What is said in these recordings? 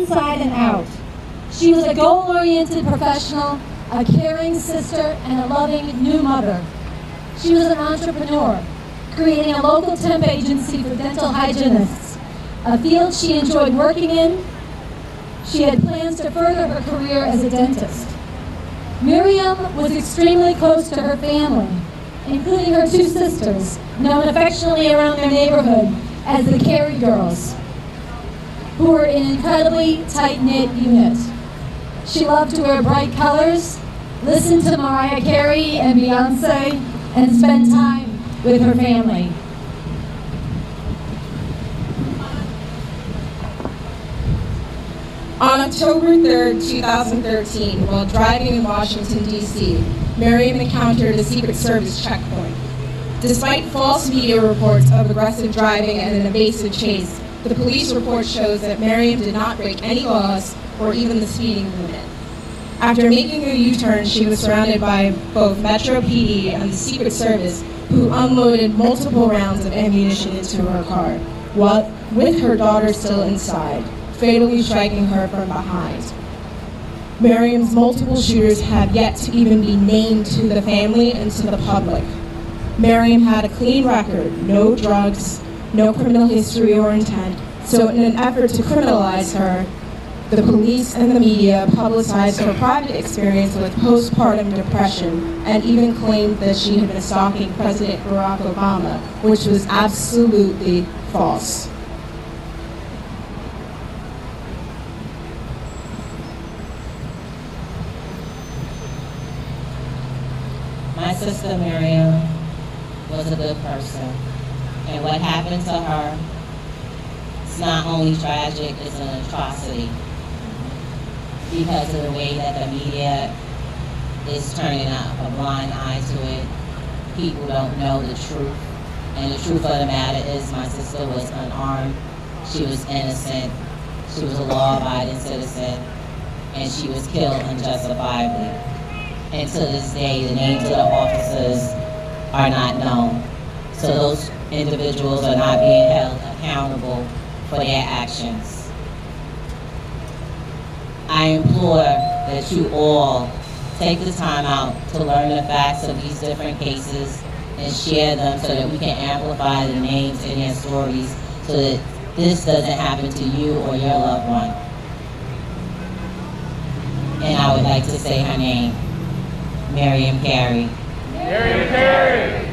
inside and out. She was a goal-oriented professional, a caring sister, and a loving new mother. She was an entrepreneur, creating a local temp agency for dental hygienists, a field she enjoyed working in. She had plans to further her career as a dentist. Miriam was extremely close to her family, including her two sisters, known affectionately around their neighborhood as the Carey Girls, who were an incredibly tight-knit unit. She loved to wear bright colors, listen to Mariah Carey and Beyonce, and spend time with her family. On October 3rd, 2013, while driving in Washington, D.C., Miriam encountered a Secret Service checkpoint. Despite false media reports of aggressive driving and an evasive chase, the police report shows that Miriam did not break any laws or even the speeding limit. After making a U-turn, she was surrounded by both Metro PD and the Secret Service, who unloaded multiple rounds of ammunition into her car, with her daughter still inside, fatally striking her from behind. Miriam's multiple shooters have yet to even be named to the family and to the public. Miriam had a clean record, no drugs, no criminal history or intent, so in an effort to criminalize her, the police and the media publicized her private experience with postpartum depression and even claimed that she had been stalking President Barack Obama, which was absolutely false. My sister Miriam was a good person, and what happened to her is not only tragic, it's an atrocity because of the way that the media is turning a blind eye to it. People don't know the truth, and the truth of the matter is my sister was unarmed, she was innocent, she was a law-abiding citizen, and she was killed unjustifiably. And to this day, the names of the officers are not known. So those individuals are not being held accountable for their actions. I implore that you all take the time out to learn the facts of these different cases and share them so that we can amplify the names and their stories so that this doesn't happen to you or your loved one. And I would like to say her name, Miriam Carey. Miriam Carey!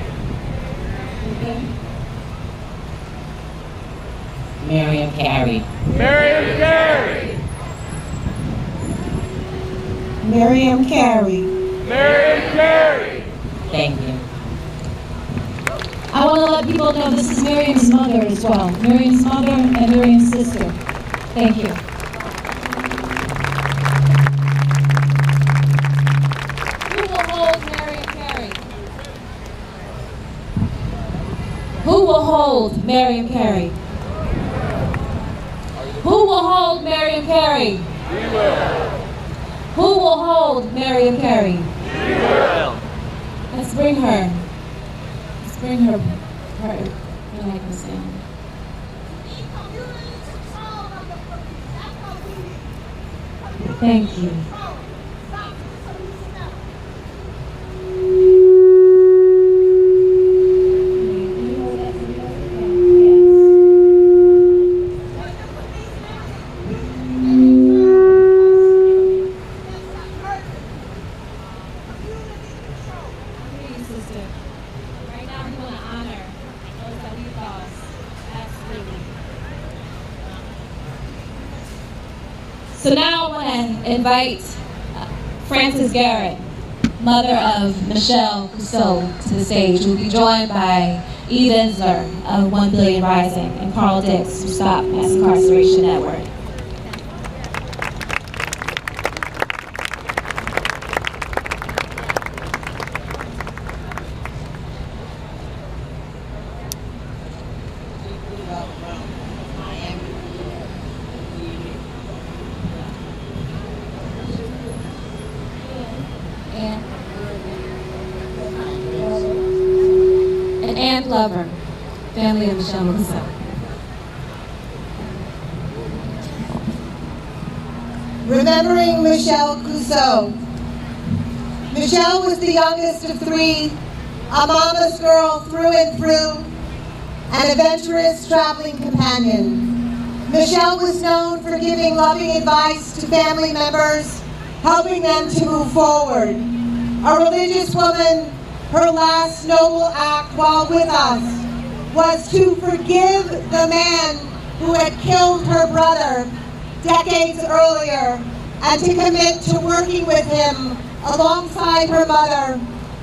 Miriam Carey. Miriam Carey! Miriam Carey. Miriam Carey! Thank you. I want to let people know this is Miriam's mother as well. Miriam's mother and Miriam's sister. Thank you. Who will hold Miriam Carey? Who will hold Miriam Carey? Who will hold Miriam Carey? We will. Who will hold Miriam Carey? We will. Let's bring her. Let's bring her. I like this sound. Thank you. So now I want to invite Frances Garrett, mother of Michelle Cusseau, to the stage. We'll be joined by Eve Ensler of 1 Billion Rising and Carl Dix, who Stop Mass Incarceration Network. And Lover, family of Michelle Cusseau. Remembering Michelle Clouseau. Michelle was the youngest of three, a mama's girl through and through, an adventurous traveling companion. Michelle was known for giving loving advice to family members, helping them to move forward. A religious woman, her last noble act while with us was to forgive the man who had killed her brother decades earlier and to commit to working with him alongside her mother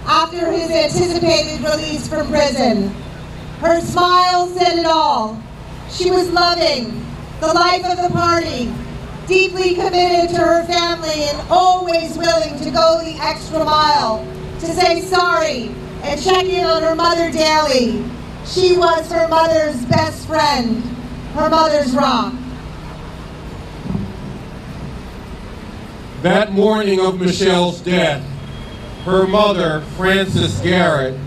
after his anticipated release from prison. Her smile said it all. She was loving, the life of the party, deeply committed to her family and always willing to go the extra mile, to say sorry and check in on her mother daily. She was her mother's best friend, her mother's rock. That morning of Michelle's death, her mother, Frances Garrett,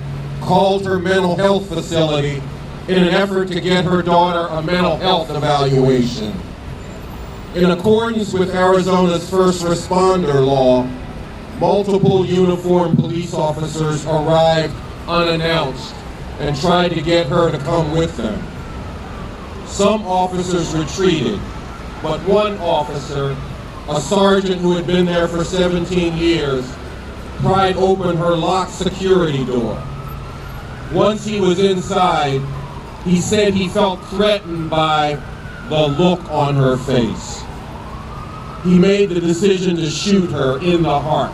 called her mental health facility in an effort to get her daughter a mental health evaluation. In accordance with Arizona's first responder law, multiple uniformed police officers arrived unannounced and tried to get her to come with them. Some officers retreated, but one officer, a sergeant who had been there for 17 years, pried open her locked security door. Once he was inside, he said he felt threatened by the look on her face. He made the decision to shoot her in the heart.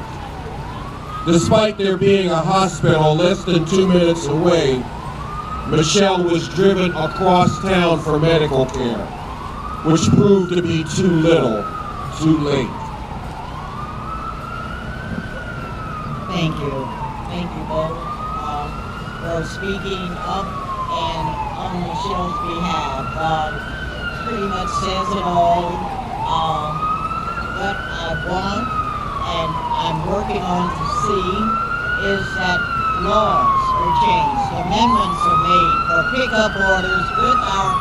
Despite there being a hospital less than 2 minutes away, Michelle was driven across town for medical care, which proved to be too little, too late. Thank you. Thank you both for speaking up and on Michelle's behalf. Pretty much says it all. What I want and I'm working on to see is that laws are changed, amendments are made for pickup orders with our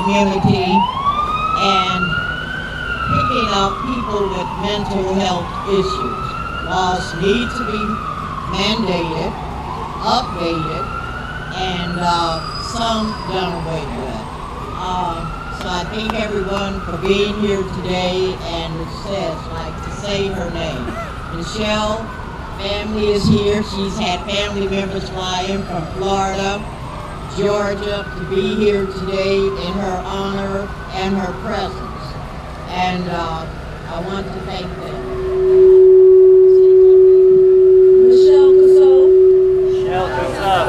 community and picking up people with mental health issues. Laws need to be mandated, updated, and some done away with. So I thank everyone for being here today, and it says, like, to say her name. Michelle, family is here. She's had family members fly in from Florida, Georgia, to be here today in her honor and her presence. And I want to thank them. Michelle Clouseau. Michelle Clouseau.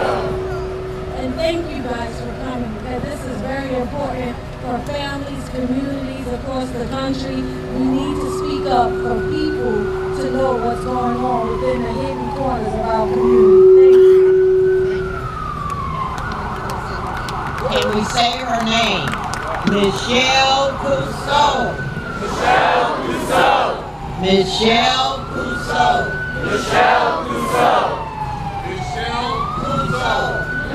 And thank you guys for coming, because this is very important for families, communities across the country. We need to speak up for people to know what's going on within the hidden corners of our community. Thank you. Can we say her name? Michelle Clouseau. Michelle Clouseau. Michelle Clouseau. Michelle Clouseau. Michelle Clouseau.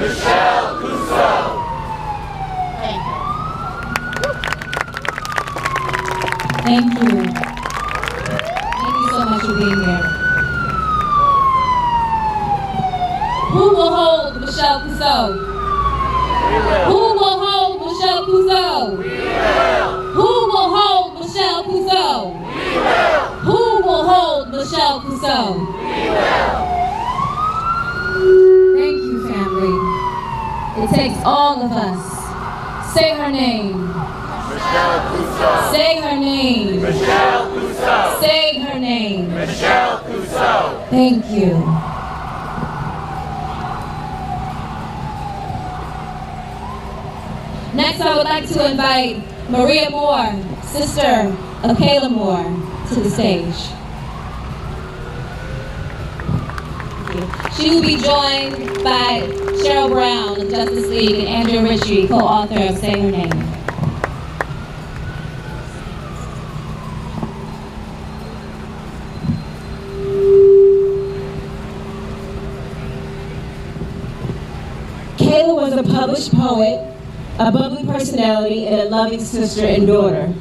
Michelle Clouseau. Thank you. Thank you. Thank you so much for being here. Who will hold Michelle Clouseau? We will. Who will hold Michelle Clouseau? We will. Who will hold Michelle Clouseau? We will. Who will hold Michelle Clouseau? We will. Thank you, family. It takes all of us. Say her name. Michelle Clouseau. Say her name. Michelle Clouseau. Say her name. Michelle Clouseau. Thank you. Next, I would like to invite Maria Moore, sister of Kayla Moore, to the stage. Thank you. She will be joined by Cheryl Brown of Justice League and Andrew Ritchie, co-author of Say Her Name. Kayla was a published poet, a bubbly personality, and a loving sister and daughter.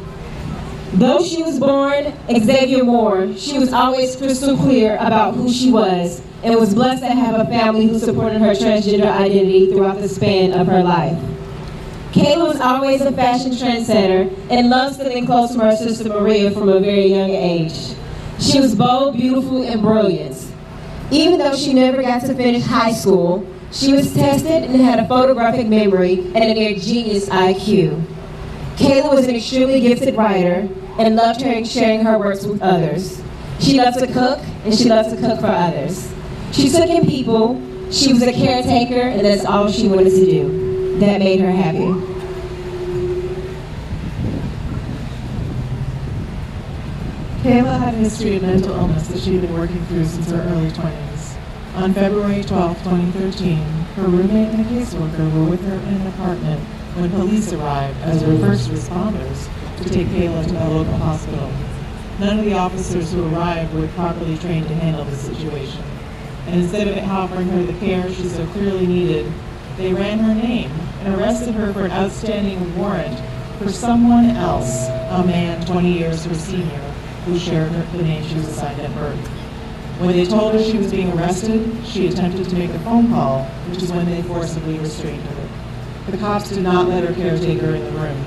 Though she was born Xavier Moore, she was always crystal clear about who she was and was blessed to have a family who supported her transgender identity throughout the span of her life. Kayla was always a fashion trendsetter and loved sitting close to her sister Maria from a very young age. She was bold, beautiful, and brilliant. Even though she never got to finish high school, she was tested and had a photographic memory and a near genius IQ. Kayla was an extremely gifted writer and loved sharing her works with others. She loves to cook, and she loves to cook for others. She took in people, she was a caretaker, and that's all she wanted to do. That made her happy. Kayla had a history of mental illness that she had been working through since her early 20s. On February 12, 2013, her roommate and a caseworker were with her in an apartment when police arrived as her first responders to take Kayla to a local hospital. None of the officers who arrived were properly trained to handle the situation. And instead of offering her the care she so clearly needed, they ran her name and arrested her for an outstanding warrant for someone else, a man 20 years her senior, who shared the name she was assigned at birth. When they told her she was being arrested, she attempted to make a phone call, which is when they forcibly restrained her. The cops did not let her caretaker in the room.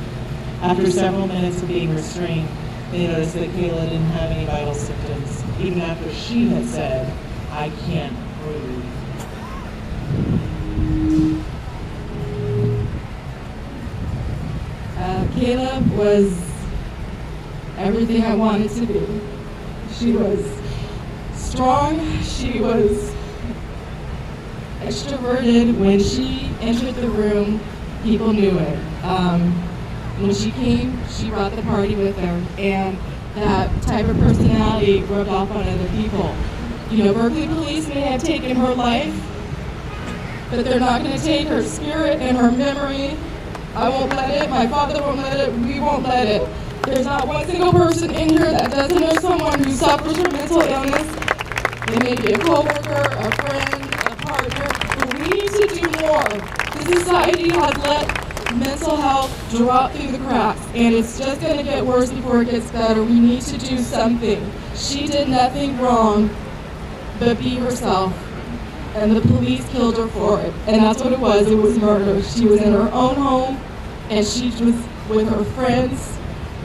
After several minutes of being restrained, they noticed that Kayla didn't have any vital symptoms, even after she had said, "I can't breathe." Kayla was everything I wanted to be. She was strong, she was extroverted. When she entered the room, people knew it. When she came, she brought the party with her, and that type of personality rubbed off on other people. You know, Berkeley police may have taken her life, but they're not going to take her spirit and her memory. I won't let it, my father won't let it, we won't let it. There's not one single person in here that doesn't know someone who suffers from mental illness. They may be a coworker, a friend, a partner, but we need to do more. The society has let mental health drop through the cracks, and it's just going to get worse before it gets better. We need to do something. She did nothing wrong but be herself, and the police killed her for it. And that's what it was murder. She was in her own home, and she was with her friends.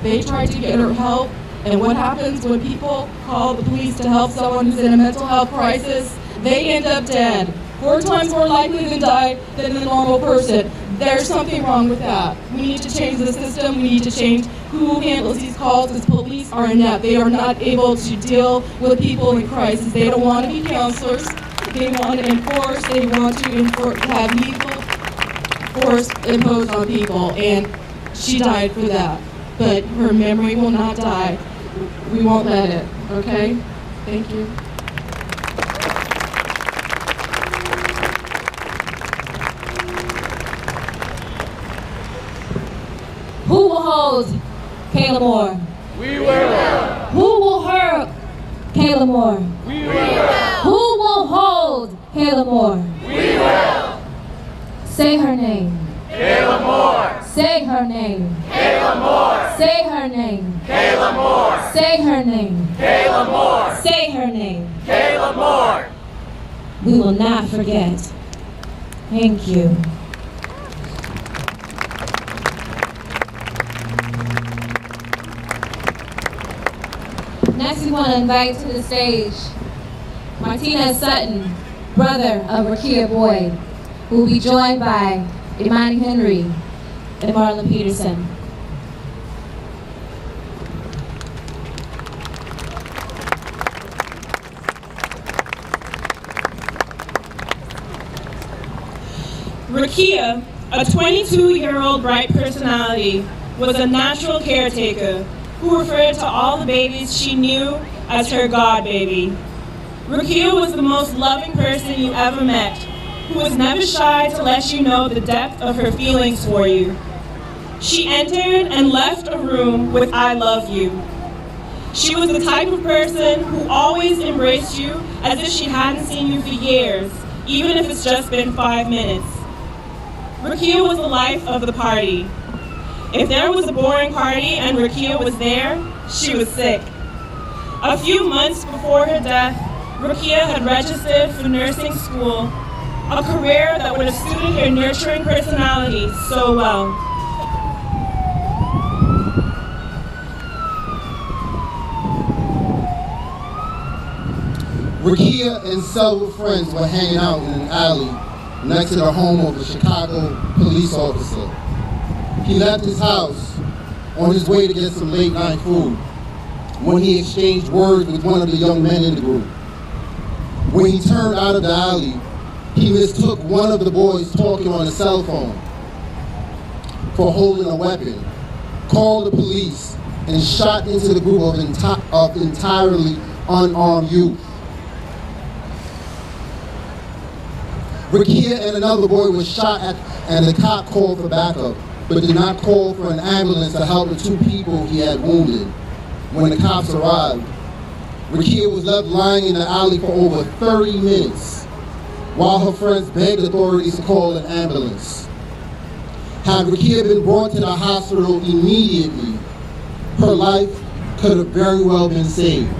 They tried to get her help, and what happens when people call the police to help someone who's in a mental health crisis? They end up dead. 4 times more likely to die than a normal person. There's something wrong with that. We need to change the system. We need to change who handles these calls, because police are inept. They are not able to deal with people in crisis. They don't want to be counselors. They want to enforce. They want to have lethal force imposed on people, and she died for that. But her memory will not die. We won't let it, okay? Thank you. Who will hold Kayla Moore? We will. Who will hurt Kayla Moore? We will. Who will hold Kayla Moore? We will. Say her name. Kayla Moore. Say her name. Kayla Moore. Say her name. Kayla Moore. Say her name. Kayla Moore. Say her name. Kayla Moore. We will not forget. Thank you. Next, we want to invite to the stage Martinez Sutton, brother of Rakia Boyd, who will be joined by Imani Henry and Marlon Peterson. Rakia, a 22-year-old bright personality, was a natural caretaker who referred to all the babies she knew as her God baby. Rakia was the most loving person you ever met, who was never shy to let you know the depth of her feelings for you. She entered and left a room with "I love you." She was the type of person who always embraced you as if she hadn't seen you for years, even if it's just been 5 minutes. Rakia was the life of the party. If there was a boring party and Rakia was there, she was sick. A few months before her death, Rakia had registered for nursing school, a career that would have suited her nurturing personality so well. Rakia and several friends were hanging out in an alley next to the home of a Chicago police officer. He left his house on his way to get some late night food when he exchanged words with one of the young men in the group. When he turned out of the alley, he mistook one of the boys talking on a cell phone for holding a weapon, called the police, and shot into the group of entirely unarmed youth. Rakia and another boy was shot at, and the cop called for backup, but did not call for an ambulance to help the two people he had wounded. When the cops arrived, Rakia was left lying in the alley for over 30 minutes while her friends begged authorities to call an ambulance. Had Rakia been brought to the hospital immediately, her life could have very well been saved.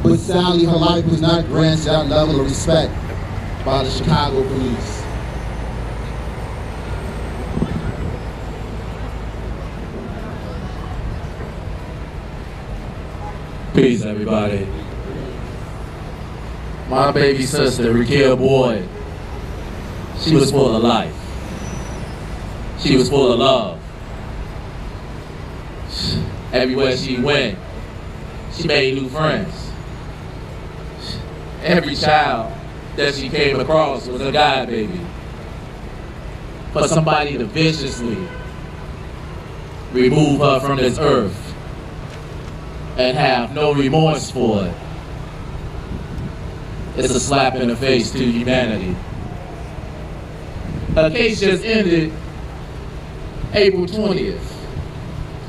But sadly, her life was not granted that level of respect by the Chicago police. Peace, everybody. My baby sister, Rakia Boyd, she was full of life. She was full of love. Everywhere she went, she made new friends. Every child that she came across was a God baby. For somebody to viciously remove her from this earth and have no remorse for it, it's a slap in the face to humanity. Her case just ended April 20th.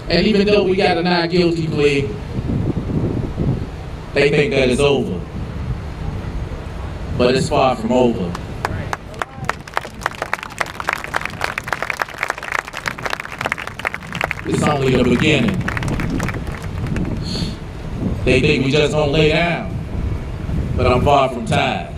And even though we got a not guilty plea, they think that it's over. But it's far from over. It's only the beginning. They think we just don't lay down, but I'm far from tired.